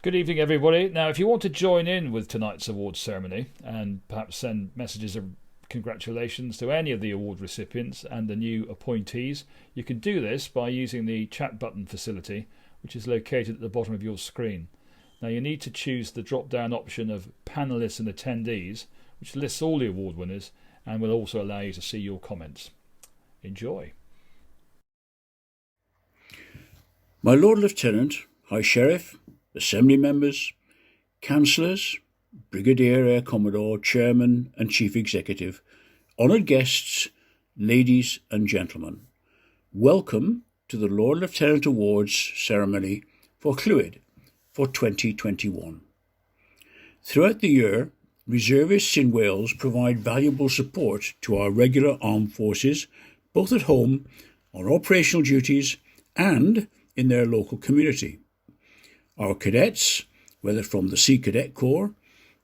Good evening, everybody. Now, if you want to join in with tonight's awards ceremony and perhaps send messages of congratulations to any of the award recipients and the new appointees, you can do this by using the chat button facility, which is located at the bottom of your screen. Now, you need to choose the drop-down option of panellists and attendees, which lists all the award winners and will also allow you to see your comments. Enjoy. My Lord Lieutenant, High Sheriff, Assembly Members, Councillors, Brigadier Air Commodore, Chairman and Chief Executive, honoured guests, ladies and gentlemen, welcome to the Lord Lieutenant Awards ceremony for Clwid for 2021. Throughout the year, reservists in Wales provide valuable support to our regular armed forces, both at home, on operational duties and in their local community. Our cadets, whether from the Sea Cadet Corps,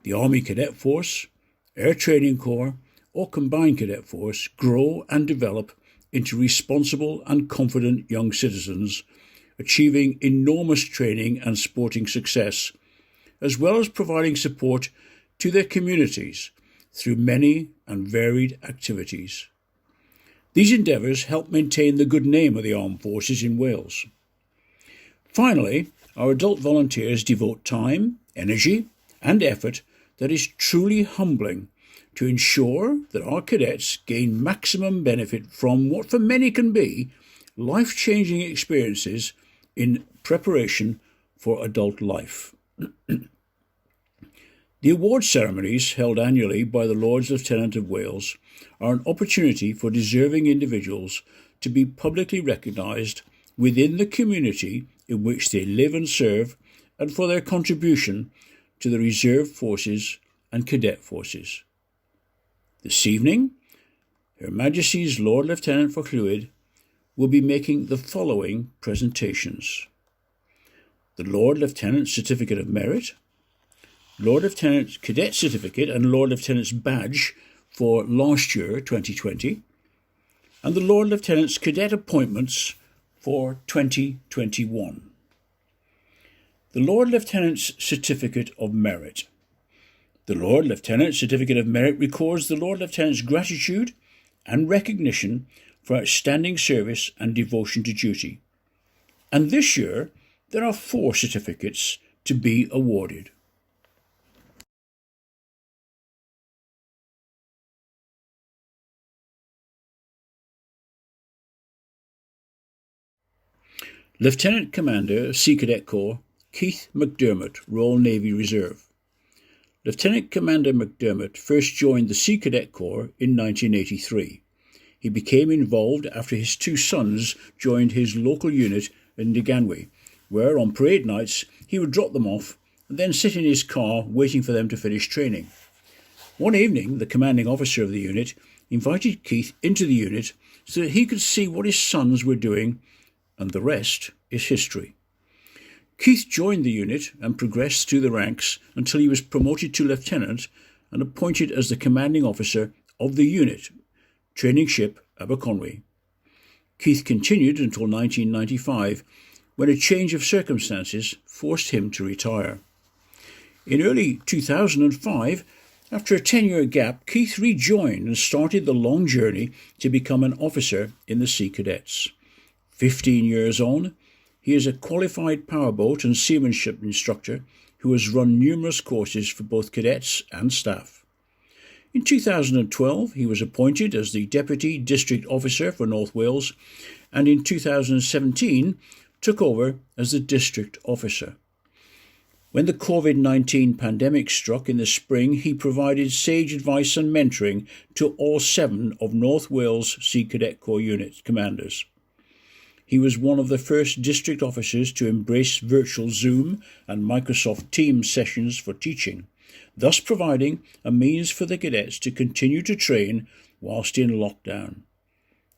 the Army Cadet Force, Air Training Corps, or Combined Cadet Force, grow and develop into responsible and confident young citizens, achieving enormous training and sporting success, as well as providing support to their communities through many and varied activities. These endeavours help maintain the good name of the armed forces in Wales. Finally, our adult volunteers devote time, energy and effort that is truly humbling to ensure that our cadets gain maximum benefit from what for many can be life-changing experiences in preparation for adult life. The award ceremonies held annually by the Lord Lieutenant of Wales are an opportunity for deserving individuals to be publicly recognised within the community in which they live and serve, and for their contribution to the reserve forces and cadet forces. This evening, Her Majesty's Lord Lieutenant for Clewid will be making the following presentations: the Lord Lieutenant's Certificate of Merit, Lord Lieutenant's Cadet Certificate and Lord Lieutenant's Badge for last year, 2020, and the Lord Lieutenant's Cadet Appointments for 2021. The Lord Lieutenant's Certificate of Merit. The Lord Lieutenant's Certificate of Merit records the Lord Lieutenant's gratitude and recognition for outstanding service and devotion to duty. And this year, there are 4 certificates to be awarded. Lieutenant Commander, Sea Cadet Corps, Keith Mcdermott, Royal Navy Reserve. Lieutenant Commander Mcdermott first joined the Sea Cadet Corps in 1983. He became involved after his 2 sons joined his local unit in Deganwy, where on parade nights he would drop them off and then sit in his car waiting for them to finish training. One evening, the commanding officer of the unit invited Keith into the unit so that he could see what his sons were doing, and the rest is history. Keith joined the unit and progressed through the ranks until he was promoted to lieutenant and appointed as the commanding officer of the unit, training ship Aberconwy. Keith continued until 1995, when a change of circumstances forced him to retire. In early 2005, after a 10-year gap, Keith rejoined and started the long journey to become an officer in the Sea Cadets. 15 years on, he is a qualified powerboat and seamanship instructor who has run numerous courses for both cadets and staff. In 2012, he was appointed as the Deputy District Officer for North Wales, and in 2017 took over as the District Officer. When the COVID-19 pandemic struck in the spring, he provided sage advice and mentoring to all 7 of North Wales Sea Cadet Corps unit commanders. He was one of the first district officers to embrace virtual Zoom and Microsoft Teams sessions for teaching, thus providing a means for the cadets to continue to train whilst in lockdown.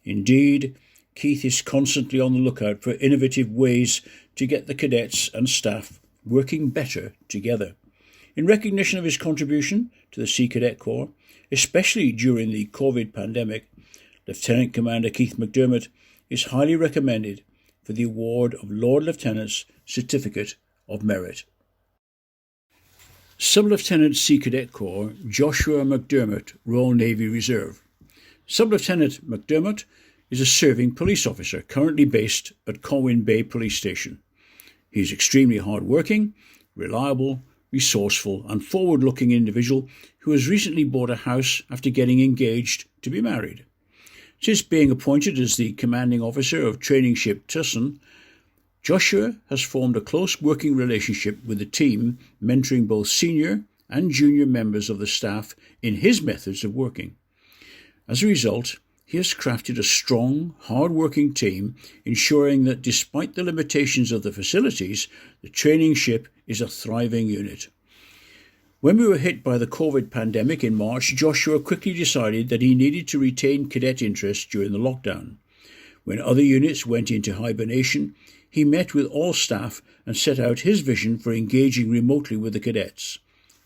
Indeed, Keith is constantly on the lookout for innovative ways to get the cadets and staff working better together. In recognition of his contribution to the Sea Cadet Corps, especially during the COVID pandemic, Lieutenant Commander Keith Mcdermott is highly recommended for the award of Lord Lieutenant's Certificate of Merit. Sub-Lieutenant Sea Cadet Corps Joshua Mcdermott, Royal Navy Reserve. Sub-Lieutenant Mcdermott is a serving police officer currently based at Colwyn Bay Police Station. He is extremely hard-working, reliable, resourceful and forward-looking individual who has recently bought a house after getting engaged to be married. Since being appointed as the commanding officer of training ship Thompson, Joshua has formed a close working relationship with the team, mentoring both senior and junior members of the staff in his methods of working. As a result, he has crafted a strong, hard-working team, ensuring that despite the limitations of the facilities, the training ship is a thriving unit. When we were hit by the COVID pandemic in March, Joshua quickly decided that he needed to retain cadet interest during the lockdown. When other units went into hibernation, he met with all staff and set out his vision for engaging remotely with the cadets.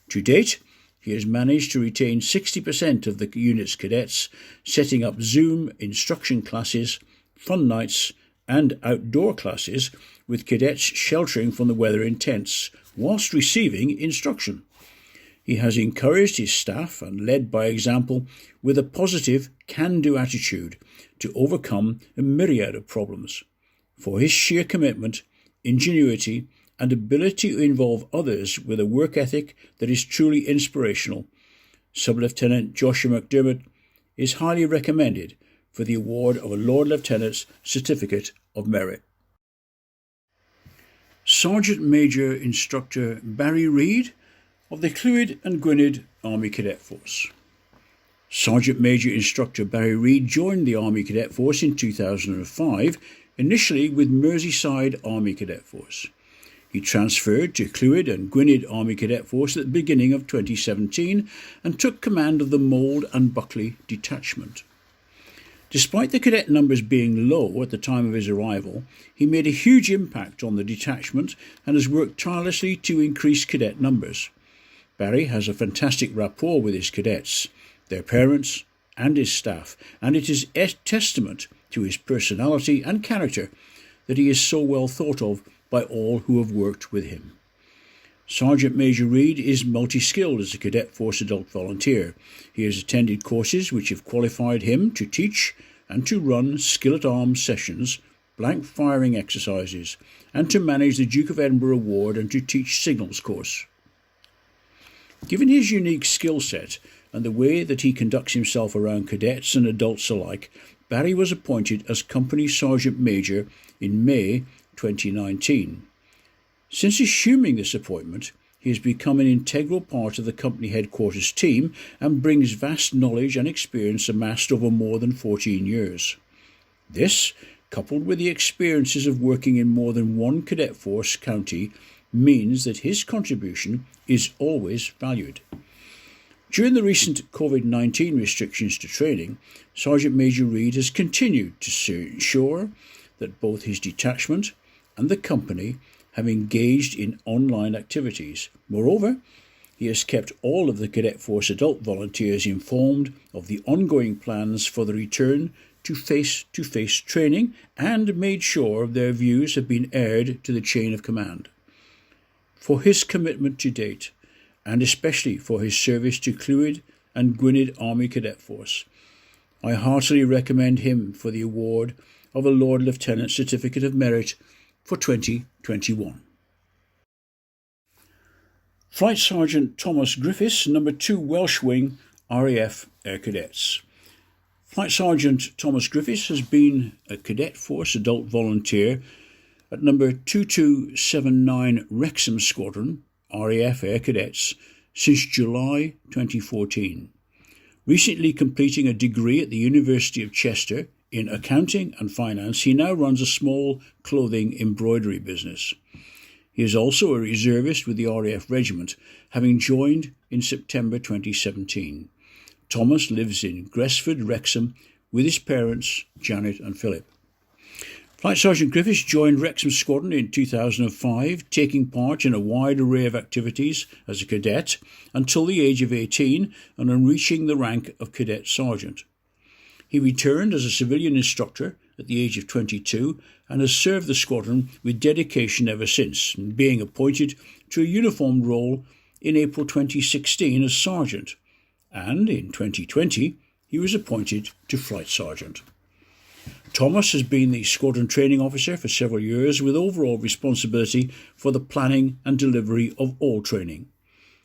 To date, he has managed to retain 60% of the unit's cadets, setting up Zoom instruction classes, fun nights and outdoor classes with cadets sheltering from the weather in tents whilst receiving instruction. He has encouraged his staff and led by example with a positive can-do attitude to overcome a myriad of problems. For his sheer commitment, ingenuity and ability to involve others with a work ethic that is truly inspirational, Sub-Lieutenant Joshua Mcdermott is highly recommended for the award of a Lord Lieutenant's Certificate of Merit. Sergeant Major Instructor Barry Reid of the Clwid and Gwynedd Army Cadet Force. Sergeant Major Instructor Barry Reid joined the Army Cadet Force in 2005, initially with Merseyside Army Cadet Force. He transferred to Clwid and Gwynedd Army Cadet Force at the beginning of 2017 and took command of the Mould and Buckley Detachment. Despite the cadet numbers being low at the time of his arrival, he made a huge impact on the detachment and has worked tirelessly to increase cadet numbers. Barry has a fantastic rapport with his cadets, their parents and his staff, and it is a testament to his personality and character that he is so well thought of by all who have worked with him. Sergeant Major Reid is multi-skilled as a Cadet Force adult volunteer. He has attended courses which have qualified him to teach and to run skill-at-arms sessions, blank firing exercises, and to manage the Duke of Edinburgh Award and to teach signals course. Given his unique skill set and the way that he conducts himself around cadets and adults alike, Barry was appointed as Company Sergeant Major in May 2019. Since assuming this appointment, he has become an integral part of the company headquarters team and brings vast knowledge and experience amassed over more than 14 years. This, coupled with the experiences of working in more than one cadet force county, means that his contribution is always valued. During the recent COVID-19 restrictions to training, Sergeant Major Reid has continued to ensure that both his detachment and the company have engaged in online activities. Moreover, he has kept all of the Cadet Force adult volunteers informed of the ongoing plans for the return to face-to-face training and made sure their views have been aired to the chain of command. For his commitment to date, and especially for his service to Clewid and Gwynedd Army Cadet Force, I heartily recommend him for the award of a Lord Lieutenant Certificate of Merit for 2021. Flight Sergeant Thomas Griffiths, No. 2 Welsh Wing, RAF Air Cadets. Flight Sergeant Thomas Griffiths has been a Cadet Force adult volunteer at No. 2279 Wrexham Squadron, RAF Air Cadets, since July 2014. Recently completing a degree at the University of Chester in accounting and finance, he now runs a small clothing embroidery business. He is also a reservist with the RAF Regiment, having joined in September 2017. Thomas lives in Gresford, Wrexham, with his parents, Janet and Philip. Flight Sergeant Griffiths joined Wrexham Squadron in 2005, taking part in a wide array of activities as a cadet until the age of 18 and on reaching the rank of Cadet Sergeant. He returned as a civilian instructor at the age of 22 and has served the squadron with dedication ever since, being appointed to a uniformed role in April 2016 as Sergeant, and in 2020 he was appointed to Flight Sergeant. Thomas has been the Squadron Training Officer for several years, with overall responsibility for the planning and delivery of all training.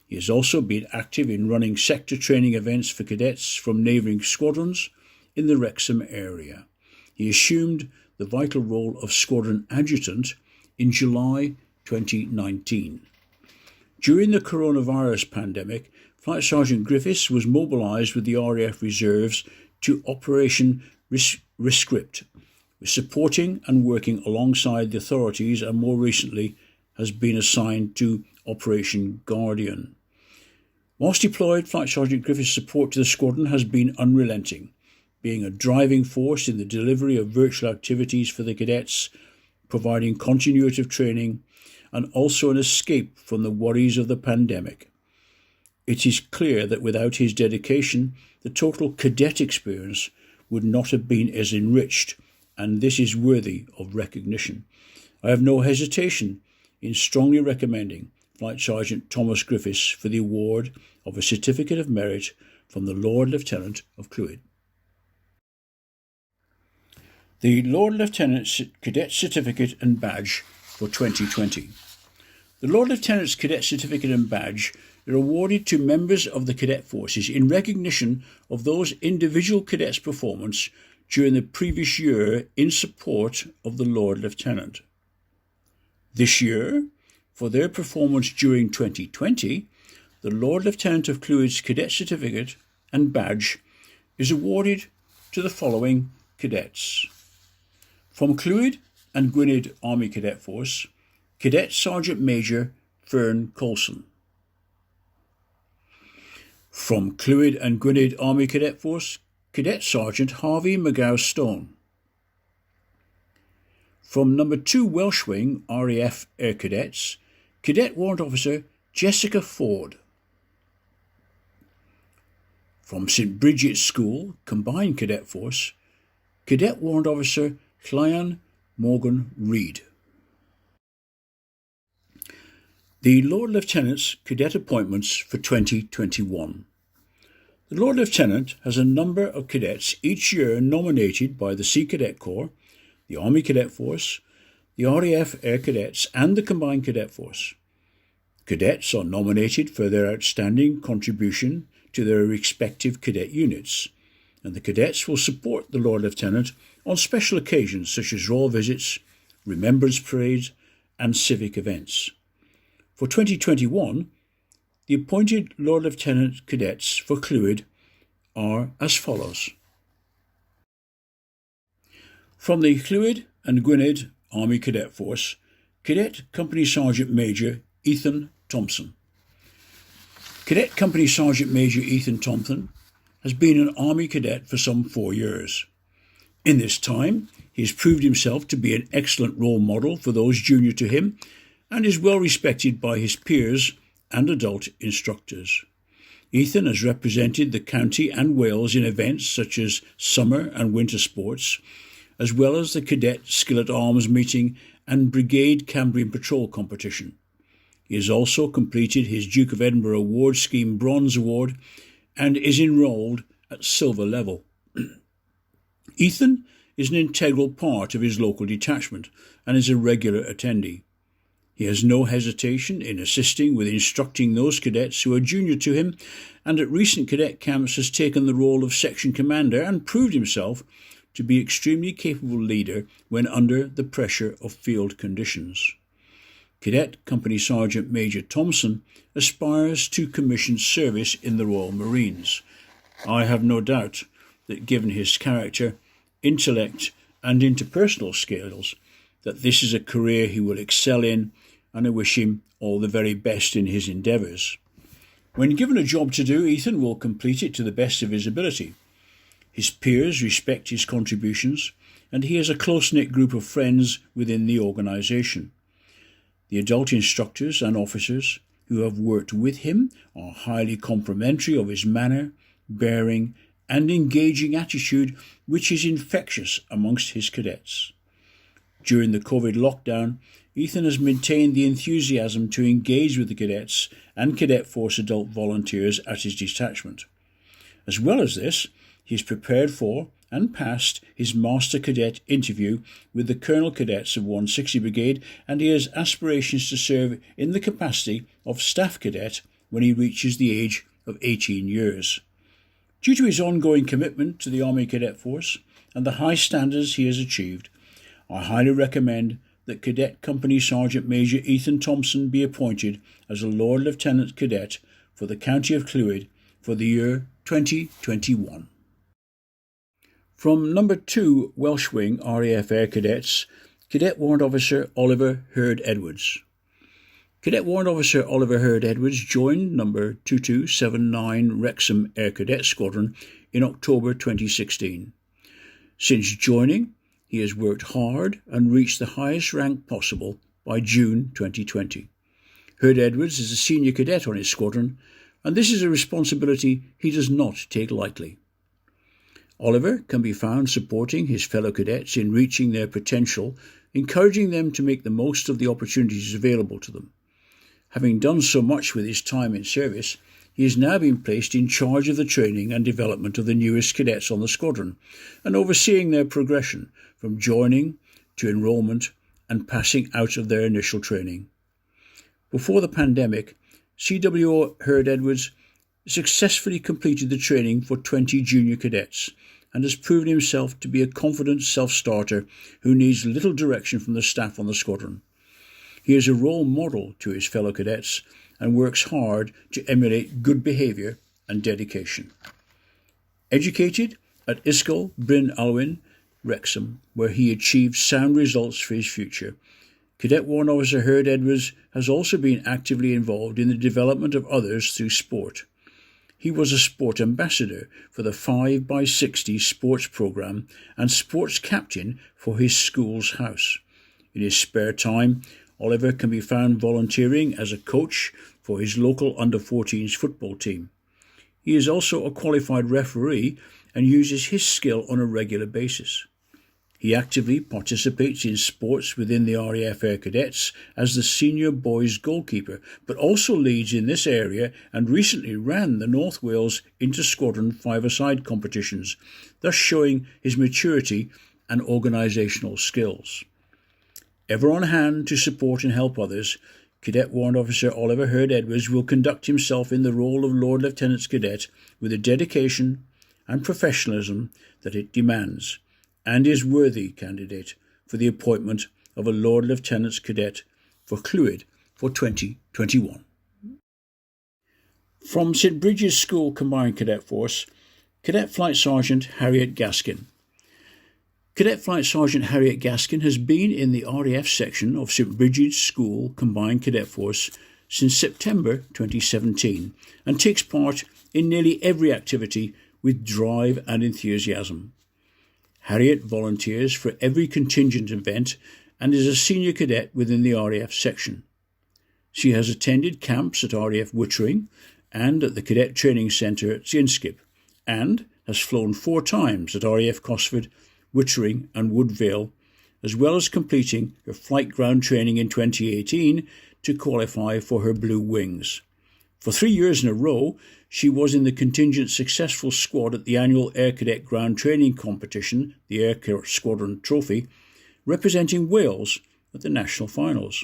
He has also been active in running sector training events for cadets from neighbouring squadrons in the Wrexham area. He assumed the vital role of Squadron Adjutant in July 2019. During the coronavirus pandemic, Flight Sergeant Griffith was mobilised with the RAF Reserves to Operation Rescript, supporting and working alongside the authorities, and more recently has been assigned to Operation Guardian. Whilst deployed, Flight Sergeant Griffith's support to the squadron has been unrelenting, being a driving force in the delivery of virtual activities for the cadets, providing continuity of training, and also an escape from the worries of the pandemic. It is clear that without his dedication, the total cadet experience would not have been as enriched, and this is worthy of recognition. I have no hesitation in strongly recommending Flight Sergeant Thomas Griffiths for the award of a Certificate of Merit from the Lord Lieutenant of Clewid. The Lord Lieutenant's Cadet Certificate and Badge for 2020. The Lord Lieutenant's Cadet Certificate and Badge are awarded to members of the cadet forces in recognition of those individual cadets' performance during the previous year in support of the Lord Lieutenant. This year, for their performance during 2020, the Lord Lieutenant of Clewid's Cadet Certificate and Badge is awarded to the following cadets. From Clwyd and Gwynedd Army Cadet Force, Cadet Sergeant Major Fern Coulson. From Clwyd and Gwynedd Army Cadet Force, Cadet Sergeant Harvey McGow-Stone. From No. 2 Welsh Wing RAF Air Cadets, Cadet Warrant Officer Jessica Ford. From St Bridget's School Combined Cadet Force, Cadet Warrant Officer Clyan Morgan Reid. The Lord Lieutenant's Cadet Appointments for 2021. The Lord Lieutenant has a number of cadets each year nominated by the Sea Cadet Corps, the Army Cadet Force, the RAF Air Cadets and the Combined Cadet Force. Cadets are nominated for their outstanding contribution to their respective cadet units, and the cadets will support the Lord Lieutenant on special occasions such as royal visits, remembrance parades and civic events. For 2021, the appointed Lord Lieutenant cadets for Clewid are as follows. From the Clwyd and Gwynedd Army Cadet Force, Cadet Company Sergeant Major Ethan Thompson. Cadet Company Sergeant Major Ethan Thompson has been an Army cadet for some 4 years. In this time, he has proved himself to be an excellent role model for those junior to him and is well respected by his peers and adult instructors. Ethan has represented the county and Wales in events such as summer and winter sports, as well as the Cadet Skill at Arms meeting and Brigade Cambrian Patrol competition. He has also completed his Duke of Edinburgh Award Scheme Bronze Award and is enrolled at Silver level. Ethan is an integral part of his local detachment and is a regular attendee. He has no hesitation in assisting with instructing those cadets who are junior to him, and at recent cadet camps has taken the role of section commander and proved himself to be extremely capable leader when under the pressure of field conditions. Cadet Company Sergeant Major Thompson aspires to commissioned service in the Royal Marines. I have no doubt that given his character, intellect and interpersonal skills, that this is a career he will excel in, and I wish him all the very best in his endeavours. When given a job to do, Ethan will complete it to the best of his ability. His peers respect his contributions, and he has a close-knit group of friends within the organisation. The adult instructors and officers who have worked with him are highly complimentary of his manner, bearing, and engaging attitude, which is infectious amongst his cadets. During the COVID lockdown, Ethan has maintained the enthusiasm to engage with the cadets and Cadet Force adult volunteers at his detachment. As well as this, he is prepared for and passed his Master Cadet interview with the Colonel Cadets of 160 Brigade, and he has aspirations to serve in the capacity of Staff Cadet when he reaches the age of 18 years. Due to his ongoing commitment to the Army Cadet Force and the high standards he has achieved, I highly recommend that Cadet Company Sergeant Major Ethan Thompson be appointed as a Lord Lieutenant Cadet for the County of Clewid for the year 2021. From Number 2 Welsh Wing RAF Air Cadets, Cadet Warrant Officer Oliver Hurd Edwards. Cadet Warrant Officer Oliver Hurd Edwards joined Number 2279 Wrexham Air Cadet Squadron in October 2016. Since joining, he has worked hard and reached the highest rank possible by June 2020. Hurd Edwards is a senior cadet on his squadron, and this is a responsibility he does not take lightly. Oliver can be found supporting his fellow cadets in reaching their potential, encouraging them to make the most of the opportunities available to them. Having done so much with his time in service, he has now been placed in charge of the training and development of the newest cadets on the squadron, and overseeing their progression from joining to enrolment and passing out of their initial training. Before the pandemic, CWO Hurd Edwards successfully completed the training for 20 junior cadets and has proven himself to be a confident self-starter who needs little direction from the staff on the squadron. He is a role model to his fellow cadets and works hard to emulate good behaviour and dedication. Educated at Ysgol Bryn Alwyn, Wrexham, where he achieved sound results for his future, Cadet Warrant Officer Hurd Edwards has also been actively involved in the development of others through sport. He was a sport ambassador for the 5x60 sports programme and sports captain for his school's house. In his spare time, Oliver can be found volunteering as a coach for his local under-14s football team. He is also a qualified referee and uses his skill on a regular basis. He actively participates in sports within the RAF Air Cadets as the senior boys goalkeeper, but also leads in this area and recently ran the North Wales Inter-Squadron five-a-side competitions, thus showing his maturity and organisational skills. Ever on hand to support and help others, Cadet Warrant Officer Oliver Hurd Edwards will conduct himself in the role of Lord Lieutenant's Cadet with the dedication and professionalism that it demands, and is worthy candidate for the appointment of a Lord Lieutenant's Cadet for Clwid for 2021. From St Bridget's School Combined Cadet Force, Cadet Flight Sergeant Harriet Gaskin. Cadet Flight Sergeant Harriet Gaskin has been in the RAF section of St Bridget's School Combined Cadet Force since September 2017 and takes part in nearly every activity with drive and enthusiasm. Harriet volunteers for every contingent event and is a senior cadet within the RAF section. She has attended camps at RAF Wittering and at the Cadet Training Centre at Inskip, and has flown 4 times at RAF Cosford, Wittering and Woodvale, as well as completing her flight ground training in 2018 to qualify for her Blue Wings. For 3 years in a row, she was in the contingent successful squad at the annual Air Cadet Ground Training Competition, the Air Squadron Trophy, representing Wales at the national finals.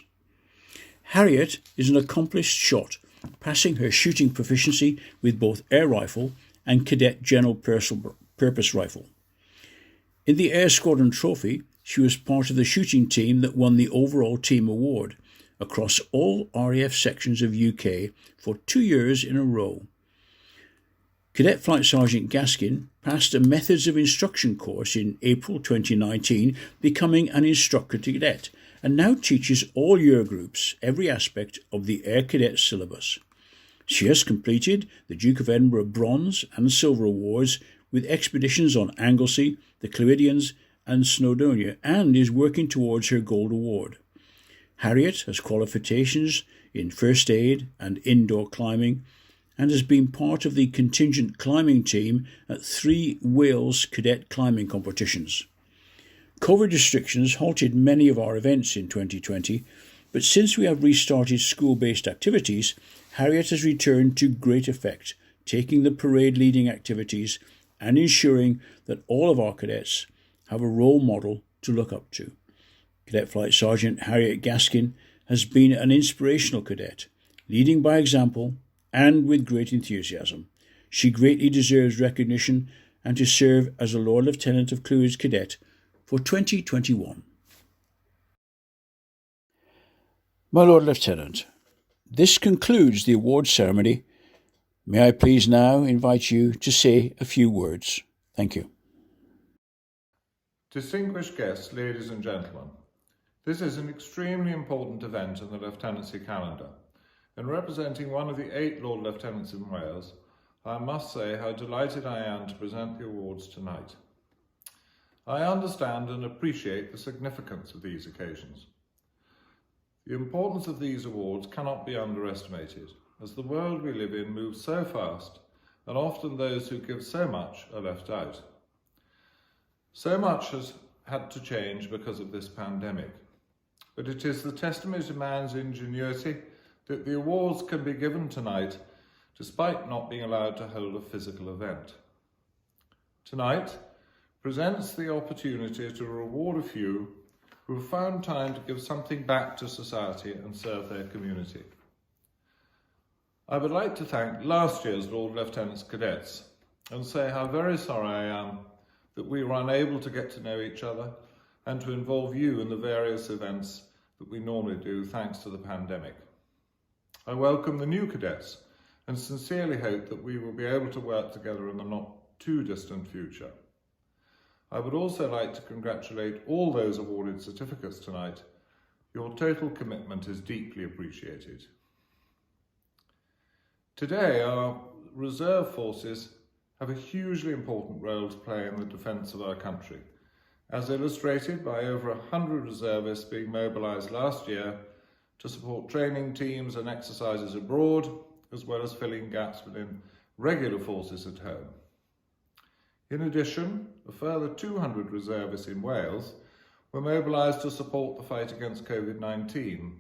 Harriet is an accomplished shot, passing her shooting proficiency with both air rifle and Cadet General Purpose Rifle. In the Air Squadron Trophy, she was part of the shooting team that won the overall team award across all RAF sections of UK for 2 years in a row. Cadet Flight Sergeant Gaskin passed a Methods of Instruction course in April 2019, becoming an Instructor Cadet, and now teaches all year groups every aspect of the Air Cadet syllabus. She has completed the Duke of Edinburgh Bronze and Silver Awards with expeditions on Anglesey, the Clewidians and Snowdonia, and is working towards her Gold Award. Harriet has qualifications in first aid and indoor climbing, and has been part of the contingent climbing team at 3 Wales cadet climbing competitions. COVID restrictions halted many of our events in 2020, but since we have restarted school-based activities, Harriet has returned to great effect, taking the parade-leading activities and ensuring that all of our cadets have a role model to look up to. Cadet Flight Sergeant Harriet Gaskin has been an inspirational cadet, leading by example and with great enthusiasm. She greatly deserves recognition and to serve as a Lord Lieutenant of Clewid's Cadet for 2021. My Lord Lieutenant, this concludes the awards ceremony. May I please now invite you to say a few words. Thank you. Distinguished guests, ladies and gentlemen, this is an extremely important event in the Lieutenancy calendar. In representing one of the 8 Lord Lieutenants in Wales, I must say how delighted I am to present the awards tonight. I understand and appreciate the significance of these occasions. The importance of these awards cannot be underestimated, as the world we live in moves so fast, and often those who give so much are left out. So much has had to change because of this pandemic, but it is the testimony to man's ingenuity that the awards can be given tonight, despite not being allowed to hold a physical event. Tonight presents the opportunity to reward a few who have found time to give something back to society and serve their community. I would like to thank last year's Lord Lieutenant's Cadets and say how very sorry I am that we were unable to get to know each other and to involve you in the various events that we normally do thanks to the pandemic. I welcome the new cadets and sincerely hope that we will be able to work together in the not too distant future. I would also like to congratulate all those awarded certificates tonight. Your total commitment is deeply appreciated. Today, our reserve forces have a hugely important role to play in the defence of our country, as illustrated by over 100 reservists being mobilised last year to support training teams and exercises abroad, as well as filling gaps within regular forces at home. In addition, a further 200 reservists in Wales were mobilised to support the fight against COVID-19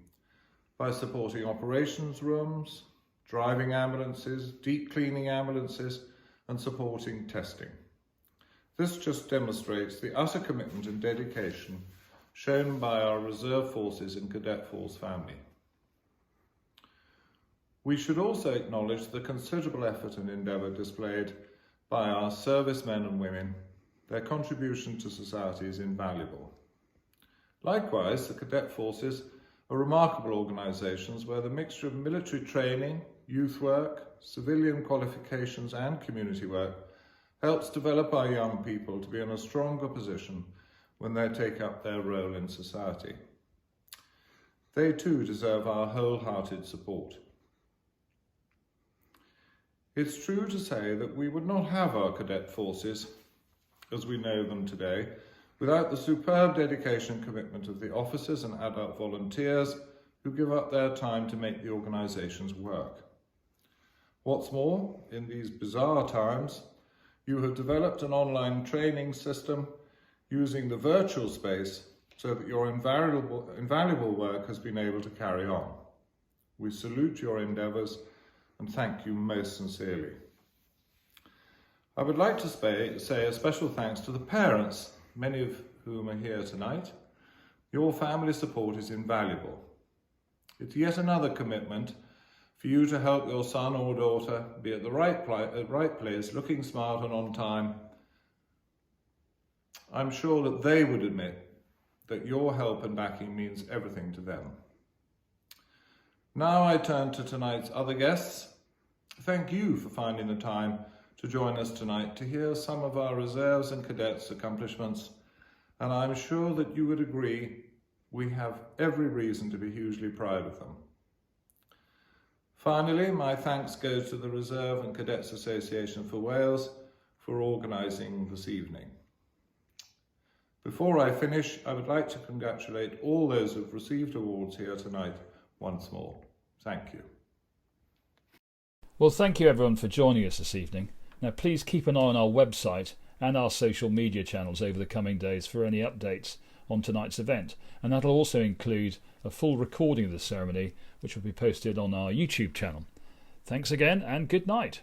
by supporting operations rooms, driving ambulances, deep cleaning ambulances, and supporting testing. This just demonstrates the utter commitment and dedication shown by our reserve forces and cadet force family. We should also acknowledge the considerable effort and endeavour displayed by our servicemen and women. Their contribution to society is invaluable. Likewise, the cadet forces are remarkable organisations where the mixture of military training, youth work, civilian qualifications and community work helps develop our young people to be in a stronger position when they take up their role in society. They too deserve our wholehearted support. It's true to say that we would not have our cadet forces as we know them today without the superb dedication and commitment of the officers and adult volunteers who give up their time to make the organisations work. What's more, in these bizarre times, you have developed an online training system using the virtual space so that your invaluable work has been able to carry on. We salute your endeavours and thank you most sincerely. I would like to say a special thanks to the parents, many of whom are here tonight. Your family support is invaluable. It's yet another commitment for you to help your son or daughter be at the right place, looking smart and on time. I'm sure that they would admit that your help and backing means everything to them. Now I turn to tonight's other guests. Thank you for finding the time to join us tonight to hear some of our reserves and cadets' accomplishments, and I'm sure that you would agree we have every reason to be hugely proud of them. Finally, my thanks go to the Reserve and Cadets Association for Wales for organising this evening. Before I finish, I would like to congratulate all those who have received awards here tonight once more. Thank you. Well, thank you everyone for joining us this evening. Now please keep an eye on our website and our social media channels over the coming days for any updates on tonight's event, and that'll also include a full recording of the ceremony which will be posted on our YouTube channel. Thanks again and good night.